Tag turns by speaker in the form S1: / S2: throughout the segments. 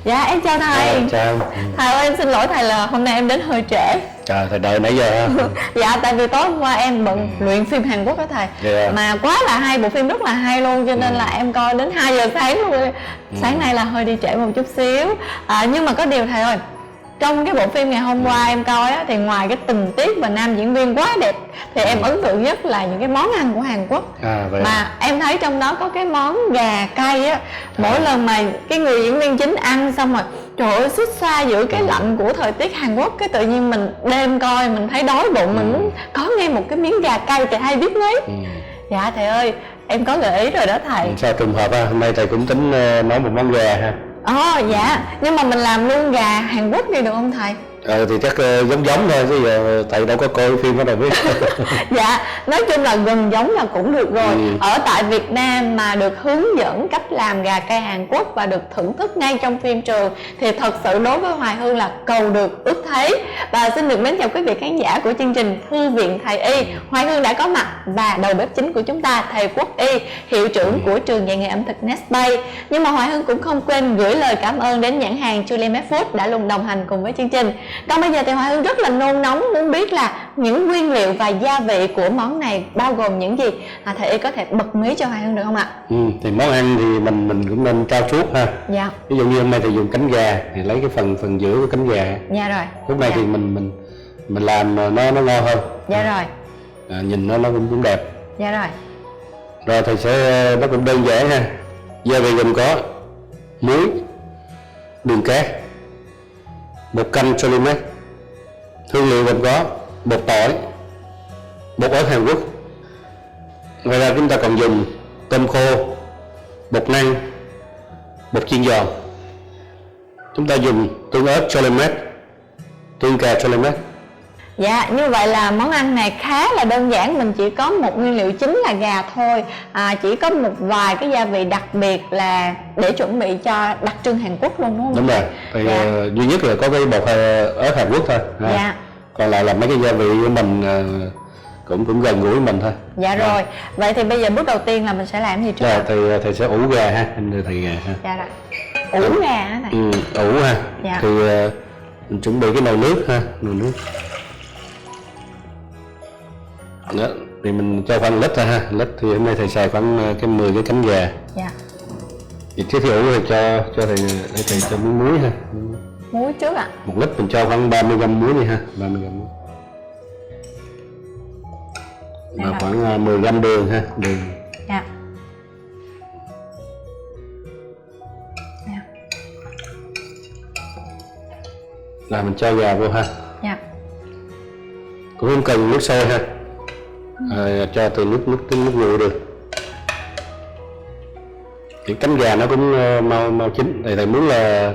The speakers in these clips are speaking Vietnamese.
S1: Dạ em chào thầy.
S2: Chào.
S1: Thầy ơi em xin lỗi thầy là hôm nay em đến hơi trễ.
S2: Trời, thầy đợi nãy giờ ha.
S1: Dạ tại vì tối hôm qua em bận luyện phim Hàn Quốc đó thầy. Mà quá là hay, bộ phim rất là hay luôn, cho nên là em coi đến 2 giờ sáng luôn. Sáng nay là hơi đi trễ một chút xíu. Nhưng mà có điều thầy ơi, trong cái bộ phim ngày hôm qua em coi á, thì ngoài cái tình tiết và nam diễn viên quá đẹp thì em ấn tượng nhất là những cái món ăn của Hàn Quốc.
S2: Vậy
S1: mà em thấy trong đó có cái món gà cay á, mỗi lần mà cái người diễn viên chính ăn xong rồi trời ơi, xuất xa giữa cái lạnh của thời tiết Hàn Quốc, cái tự nhiên mình đêm coi mình thấy đói bụng, mình muốn có ngay một cái miếng gà cay thì hay biết mấy. Dạ thầy ơi, em có gợi ý rồi đó thầy.
S2: Sao trùng hợp ha, hôm nay thầy cũng tính nấu một món gà ha.
S1: Dạ, nhưng mà mình làm luôn gà Hàn Quốc đi được không thầy?
S2: Thì chắc giống thôi, chứ giờ thầy đâu có coi phim đó đâu biết.
S1: Dạ, nói chung là gần giống là cũng được rồi. Ở tại Việt Nam mà được hướng dẫn cách làm gà cay Hàn Quốc và được thưởng thức ngay trong phim trường thì thật sự đối với Hoài Hương là cầu được ước thấy. Và xin được mến chào quý vị khán giả của chương trình Thư viện Thầy Y. Hoài Hương đã có mặt và đầu bếp chính của chúng ta thầy Quốc Y, hiệu trưởng của trường dạy nghề ẩm thực Nestbay. Nhưng mà Hoài Hương cũng không quên gửi lời cảm ơn đến nhãn hàng Julie Medfood đã luôn đồng hành cùng với chương trình. Còn bây giờ thì Hoài Hương rất là nôn nóng muốn biết là những nguyên liệu và gia vị của món này bao gồm những gì. Thầy Y có thể bật mí cho Hoài Hương được không ạ?
S2: Thì món ăn thì mình cũng nên trao chuốt ha.
S1: Dạ.
S2: Ví dụ như hôm nay thì dùng cánh gà thì lấy cái phần giữa của cánh gà.
S1: Dạ rồi.
S2: Lúc này thì mình làm nó ngon hơn.
S1: Dạ rồi.
S2: Nhìn nó cũng đẹp.
S1: Dạ rồi.
S2: Rồi thầy sẽ nó cũng đơn giản ha. Gia vị gồm có muối, đường cát, bột canh Solimax, hương liệu gồm có bột tỏi, bột ớt Hàn Quốc. Ngoài ra chúng ta còn dùng tôm khô, bột năng, bột chiên giòn. Chúng ta dùng tương ớt Solimax, tương cà Solimax.
S1: Dạ, như vậy là món ăn này khá là đơn giản, mình chỉ có một nguyên liệu chính là gà thôi. Chỉ có một vài cái gia vị đặc biệt là để chuẩn bị cho đặc trưng Hàn Quốc luôn đúng không?
S2: Đúng rồi, thì duy nhất là có cái bột ớt Hàn Quốc thôi.
S1: Dạ.
S2: Còn lại là mấy cái gia vị của mình cũng gần gũi mình thôi.
S1: Dạ rồi, vậy thì bây giờ bước đầu tiên là mình sẽ làm gì trước?
S2: Dạ, thầy sẽ ủ gà ha, anh đưa thầy gà ha.
S1: Dạ rồi. Ủ gà hả thầy?
S2: Ủ ha.
S1: Dạ.
S2: Thì mình chuẩn bị cái nồi nước ha, nồi nước. Đó, thì mình cho khoảng lít thôi ha, lít thì hôm nay thầy xài khoảng cái 10 cái cánh gà.
S1: Dạ.
S2: Thì trước khi ủ thì cho thầy để thầy cho miếng muối ha.
S1: Muối trước ạ.
S2: 1 lít mình cho khoảng 30 g muối đi ha, 30 g muối. Và khoảng 10 g đường ha, đường.
S1: Dạ. Dạ.
S2: Là mình cho gà vô ha.
S1: Dạ.
S2: Cũng không cần nước sôi ha. Cho từ nước nguội được. Thì cánh gà nó cũng mau chín. Thầy muốn là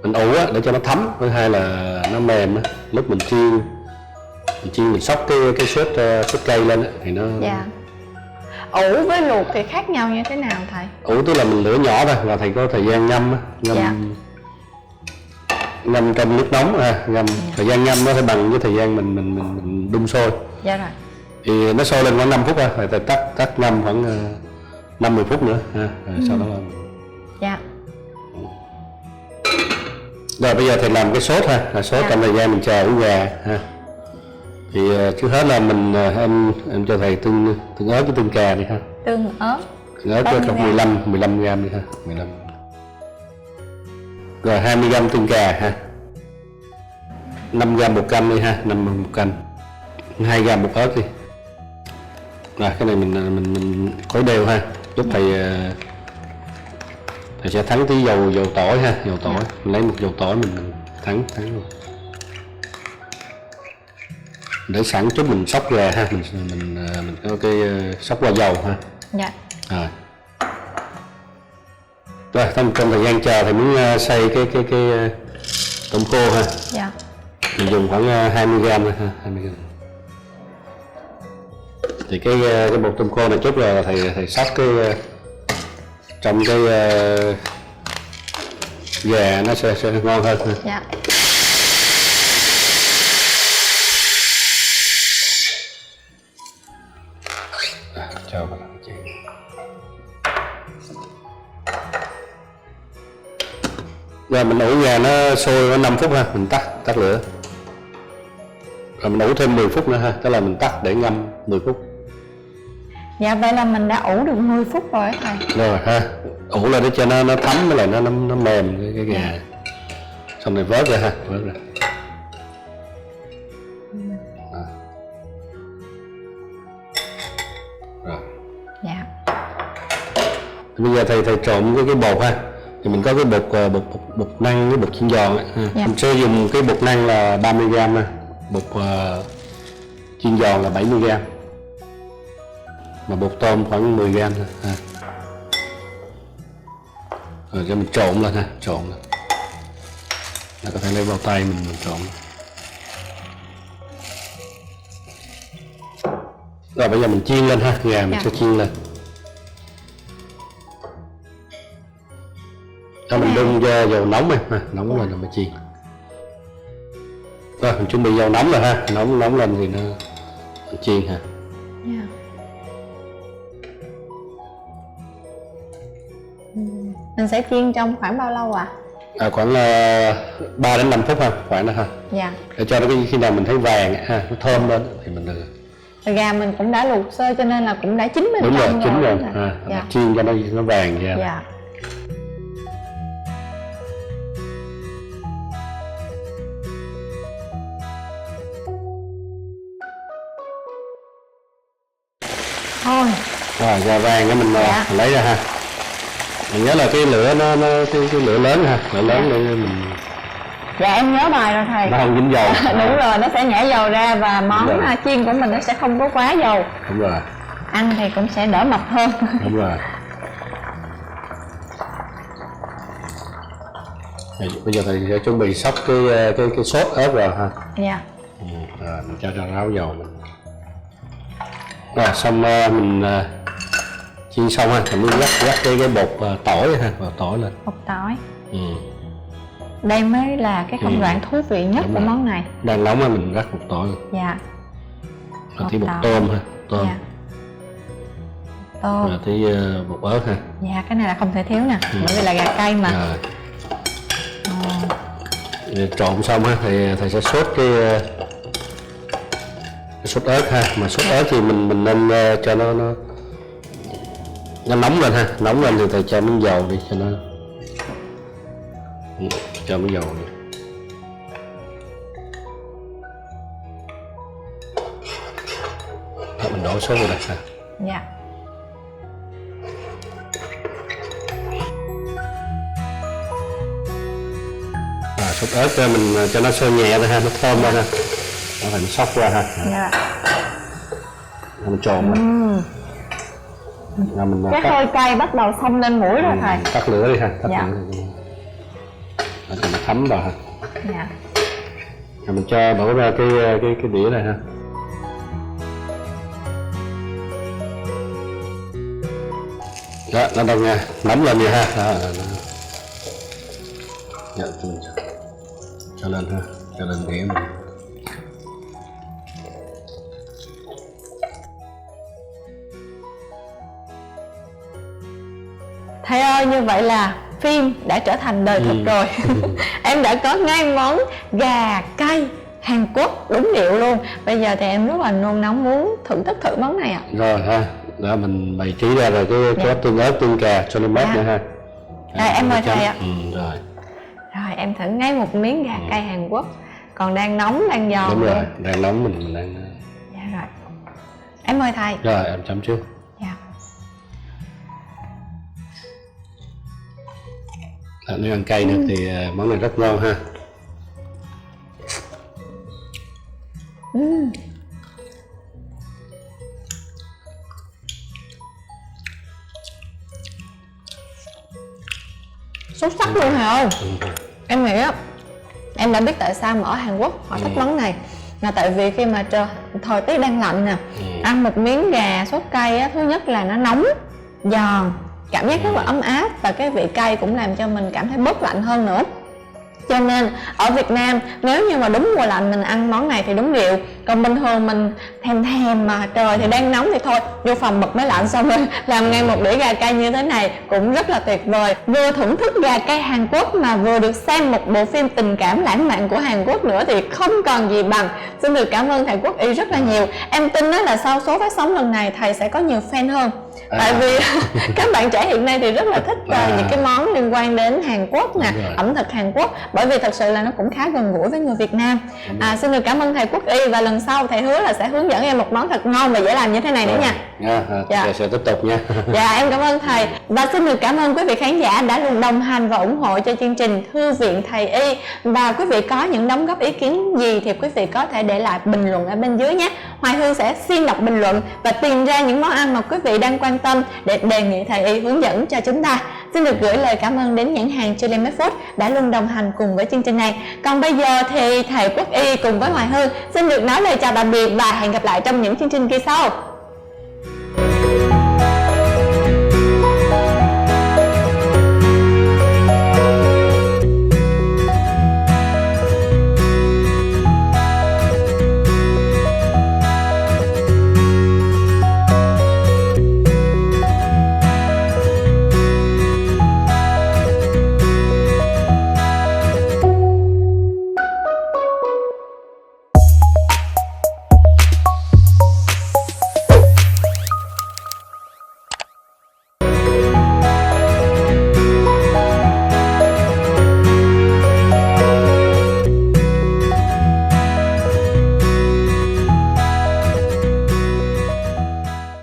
S2: mình ủ á để cho nó thấm, thứ hai là nó mềm á. Lúc mình chiên mình xóc cái sốt cây lên á thì nó.
S1: Dạ. Ủ với luộc thì khác nhau như thế nào thầy?
S2: Ủ tức là mình lửa nhỏ thôi và thầy có thời gian ngâm á, ngâm trong nước nóng thời gian ngâm nó phải bằng với thời gian mình đun sôi.
S1: Dạ rồi.
S2: Thì nó sôi lên khoảng 5 phút ha, rồi thầy tắt ngâm khoảng 50 phút nữa ha, rồi sau đó là.
S1: Dạ.
S2: Rồi bây giờ thầy làm cái sốt ha, sốt trong thời gian mình chờ ủ gà ha. Thì trước hết là em cho thầy tương ớt với tương cà đi ha.
S1: Tương ớt.
S2: Tương ớt cho 15 g đi ha, 15. Rồi 20 g tương cà ha. 5 g bột canh đi ha, 5 g bột canh. 2 g bột ớt đi. Rồi cái này mình khuấy đều ha, giúp thầy sẽ thắng tí dầu tỏi ha, dầu tỏi. Mình lấy một dầu tỏi mình thắng luôn. Để sẵn chút mình xóc gà ha, mình có cái xóc qua dầu ha.
S1: Dạ.
S2: Rồi trong thời gian chờ thì muốn xay cái tôm khô ha.
S1: Dạ.
S2: Mình dùng khoảng 20 g thôi ha, 20 g. Thì cái bột tôm khô này chút rồi thầy xóc cái trong cái gà nó sẽ ngon hơn ha.
S1: Dạ.
S2: Cho vào làm chị. Rồi mình ủ gà nó sôi nó 5 phút ha, mình tắt lửa. Rồi mình ủ thêm 10 phút nữa ha, tức là mình tắt để ngâm 10 phút.
S1: Dạ vậy là mình đã ủ được 10 phút rồi thầy.
S2: Rồi ha, ủ là để cho nó thấm với lại nó mềm cái gà. Xong rồi vớt ra ha, vớt ra. Rồi.
S1: Dạ.
S2: Bây giờ thầy trộn cái bột ha. Thì mình có cái bột năng với bột chiên giòn ấy.
S1: Dạ.
S2: Mình sẽ dùng cái bột năng là 30g ha. Bột chiên giòn là 70g. Mà bột tôm khoảng 10g thôi ha. Rồi cho mình trộn lên ha, trộn lên. Là có thể lấy bao tay mình trộn. Rồi bây giờ mình chiên lên ha, gà mình sẽ chiên lên. Cho mình đun dầu nóng ha, nóng lên rồi mới chiên. Rồi mình chuẩn bị dầu nóng rồi ha, nóng lên thì nó chiên ha.
S1: Mình sẽ chiên trong khoảng bao lâu ạ?
S2: Khoảng 3 đến 5 phút ha, khoảng đó ha.
S1: Dạ.
S2: Để cho nó khi nào mình thấy vàng ha, nó thơm lên thì mình được.
S1: Gà mình cũng đã luộc sơ cho nên là cũng đã chín bên
S2: đúng
S1: trong
S2: rồi. Chín rồi.
S1: Dạ.
S2: Chiên cho nó vàng ra.
S1: Dạ. Thôi.
S2: Rồi gà vàng cái mình lấy ra ha. Mình nhớ là cái lửa cái lửa lớn ha, lửa lớn để mình.
S1: Dạ em nhớ bài rồi thầy.
S2: Nó không dính dầu.
S1: Đúng rồi, nó sẽ nhả dầu ra và món chiên của mình nó sẽ không có quá dầu.
S2: Đúng rồi.
S1: Ăn thì cũng sẽ đỡ mập hơn.
S2: Đúng rồi. Bây giờ thầy sẽ chuẩn bị xóc cái sốt ớt rồi ha.
S1: Dạ.
S2: Rồi mình cho ráo dầu mình. Rồi xong mình chiên xong ha, mình mới rắc cái bột tỏi ha, vào tỏi lên.
S1: Bột tỏi. Đây mới là cái công đoạn thú vị nhất của món này.
S2: Đang nóng á mình rắc bột tỏi lên.
S1: Dạ.
S2: Rồi tí bột tôm ha, tôm.
S1: Dạ. Tôm.
S2: Rồi tí bột ớt ha.
S1: Dạ cái này là không thể thiếu nè, bởi vì là gà cay mà.
S2: Rồi. Trộn xong ha thì thầy sẽ sốt cái sốt ớt ha, mà sốt ớt thì mình nên cho nó nóng lên ha, nóng lên thì thầy cho miếng dầu đi cho nó cho miếng dầu đi. Đó, mình đổ sốt vào đây ha.
S1: Dạ.
S2: Sốt ớt cho mình cho nó sôi nhẹ thôi ha, nó thơm lên ha. Nó phải xóc qua ha.
S1: Dạ.
S2: Mình trộn lên. Mình
S1: cái hơi cay bắt đầu xông lên mũi rồi thầy.
S2: Tắt lửa đi ha, tắt lửa đi. Cho nó thấm vào ha.
S1: Dạ.
S2: Rồi mình cho đổ ra cái đĩa này ha. Đó, nó đang nóng lên vậy ha. Đó, dạ, mình cho lên ha, cho lên đĩa mình.
S1: Thầy ơi, như vậy là phim đã trở thành đời thực rồi. Em đã có ngay món gà cay Hàn Quốc đúng điệu luôn. Bây giờ thì em rất là nôn nóng muốn thưởng thức thử món này ạ.
S2: Rồi ha, đó mình bày trí ra rồi cái tương ớt, tương cà cho nó mát nữa ha.
S1: Rồi em mời thầy ạ.
S2: Rồi.
S1: Rồi em thử ngay một miếng gà cay Hàn Quốc. Còn đang nóng, đang giòn.
S2: Đúng rồi, đang nóng mình đang.
S1: Dạ rồi. Em mời thầy.
S2: Rồi em chấm trước.
S1: Dạ.
S2: Nếu ăn cay được thì món này rất ngon ha.
S1: Xuất sắc luôn hả ơi. Em nghĩ á, em đã biết tại sao mà ở Hàn Quốc họ thích món này. Là tại vì khi mà thời tiết đang lạnh nè, ăn một miếng gà sốt cay á, thứ nhất là nó nóng, giòn, cảm giác rất là ấm áp. Và cái vị cay cũng làm cho mình cảm thấy bớt lạnh hơn nữa. Cho nên ở Việt Nam nếu như mà đúng mùa lạnh mình ăn món này thì đúng rượu. Còn bình thường mình thèm mà trời thì đang nóng thì thôi, vô phòng bật máy lạnh xong rồi làm ngay một đĩa gà cay như thế này cũng rất là tuyệt vời. Vừa thưởng thức gà cay Hàn Quốc mà vừa được xem một bộ phim tình cảm lãng mạn của Hàn Quốc nữa thì không còn gì bằng. Xin được cảm ơn thầy Quốc Y rất là nhiều. Em tin là sau số phát sóng lần này thầy sẽ có nhiều fan hơn. Tại vì các bạn trẻ hiện nay thì rất là thích những cái món liên quan đến Hàn Quốc nè, ẩm thực Hàn Quốc, bởi vì thật sự là nó cũng khá gần gũi với người Việt Nam. Xin được cảm ơn thầy Quốc Y, và lần sau thầy hứa là sẽ hướng dẫn em một món thật ngon và dễ làm như thế này nữa nha.
S2: Dạ, sẽ tiếp tục nha.
S1: Dạ, em cảm ơn thầy. Và xin được cảm ơn quý vị khán giả đã luôn đồng hành và ủng hộ cho chương trình Thư viện Thầy Y. Và quý vị có những đóng góp ý kiến gì thì quý vị có thể để lại bình luận ở bên dưới nhé. Hoài Hương sẽ xuyên đọc bình luận và tìm ra những món ăn mà quý vị đang quan tâm để đề nghị thầy Y hướng dẫn cho chúng ta. Xin được gửi lời cảm ơn đến nhãn hàng Chile Food đã luôn đồng hành cùng với chương trình này. Còn bây giờ thì thầy Quốc Y cùng với Hoài Hương xin được nói lời chào tạm biệt và hẹn gặp lại trong những chương trình kỳ sau.